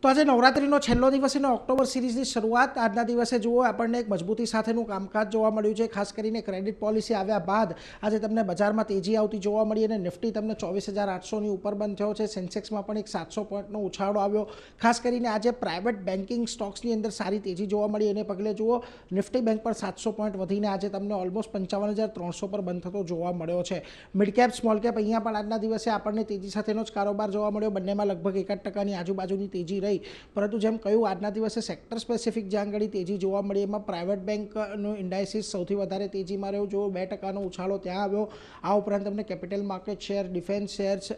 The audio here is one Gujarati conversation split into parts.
તો આજે નવરાત્રીનો છેલ્લો દિવસ અને ઓક્ટોબર સિરીઝની શરૂઆત આજના દિવસે જુઓ આપણને એક મજબૂતી સાથેનું કામકાજ જોવા મળ્યું છે। ખાસ કરીને ક્રેડિટ પોલિસી આવ્યા બાદ આજે તમને બજારમાં તેજી આવતી જોવા મળી અને નિફ્ટી તમને 24,800ની ઉપર બંધ થયો છે। સેન્સેક્સમાં પણ એક 700 પોઈન્ટનો ઉછાળો આવ્યો। ખાસ કરીને આજે પ્રાઇવેટ બેન્કિંગ સ્ટોક્સની અંદર સારી તેજી જોવા મળી એને પગલે જુઓ નિફ્ટી બેંક પર 700 પોઈન્ટ વધીને આજે તમને ઓલમોસ્ટ 55,300 પર બંધ થતો જોવા મળ્યો છે। મિડ કેપ સ્મોલ કેપ અહીંયા પણ આજના દિવસે આપણને તેજી સાથેનો જ કારોબાર જોવા મળ્યો। બંનેમાં લગભગ 1% આજુબાજુની તેજી રહી, પરંતુ જેમ કહ્યું આજના દિવસે સેક્ટર સ્પેસિફિક જ્યાં આગળ તેજી જોવા મળી એમાં પ્રાઇવેટ બેંકનું ઇન્ડાઇસિસ સૌથી વધારે તેજીમાં રહ્યું, જો 2%નો ઉછાળો ત્યાં આવ્યો। આ ઉપરાંત તમને capital market share, defence shares,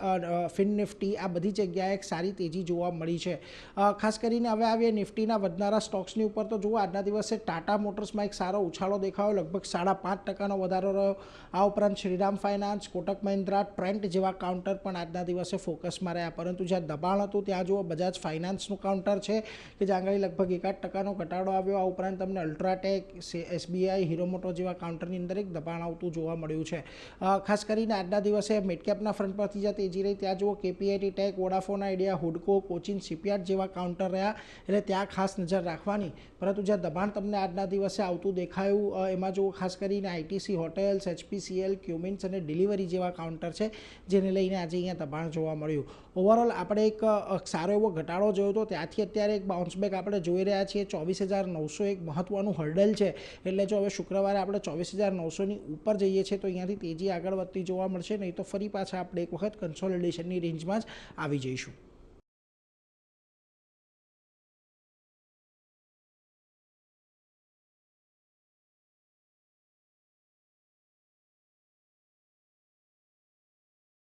Fin Nifty આ બધી જગ્યાએ એક સારી તેજી જોવા મળી છે। ખાસ કરીને હવે આવીએ નિફ્ટીના વધનારા સ્ટોક્સની ઉપર તો જુઓ આજના દિવસે ટાટા મોટર્સમાં એક સારો ઉછાળો દેખાયો, લગભગ 5.5%નો વધારો રહ્યો। આ ઉપરાંત શ્રીરામ ફાઇનાન્સ, કોટક મહિન્દ્રા, ટ્રેન્ટ જેવા કાઉન્ટર પણ આજના દિવસે ફોકસમાં રહ્યા, પરંતુ જ્યાં દબાણ હતું ત્યાં જુઓ બજાજ ફાઇનાન્સનું કાઉન્ટર છે કે જ્યાં આગળ લગભગ 1% ઘટાડો આવ્યો। આ ઉપરાંત તમને અલ્ટ્રાટેક, એસબીઆઈ, હીરો મોટો જેવા કાઉન્ટરની અંદર એક દબાણ આવતું જોવા મળ્યું છે। ખાસ કરીને આજના દિવસે મિડકેપના ફ્રન્ટ પરથી જ્યાં તેજી રહી ત્યાં જુઓ કેપીઆઈટી tech, Vodafone idea, હુડકો, Cochin shipyard જેવા કાઉન્ટર રહ્યા, એટલે ત્યાં ખાસ નજર રાખવાની। પરંતુ જ્યાં દબાણ તમને આજના દિવસે આવતું દેખાયું એમાં જુઓ ખાસ કરીને આઈટીસી, હોટેલ્સ, એચપીસીએલ, ક્યુમિન્સ અને ડિલિવરી જેવા કાઉન્ટર છે જેને લઈને આજે અહીંયા દબાણ જોવા મળ્યું। ઓવરઓલ આપણે એક સારો એવો ઘટાડો જોયો હતો, ત્યાંથી અત્યારે એક બાઉન્સ બેક આપણે જોઈ રહ્યા છીએ। 24,900 એક મહત્વનું હર્ડલ છે, એટલે જો હવે શુક્રવારે આપણે 24,900ની ઉપર જઈએ છીએ તો અહીંયાથી તેજી આગળ વધતી જોવા મળશે, નહીં તો ફરી પાછા આપણે એક વખત કન્સોલિડેશનની રેન્જમાં જ આવી જઈશું।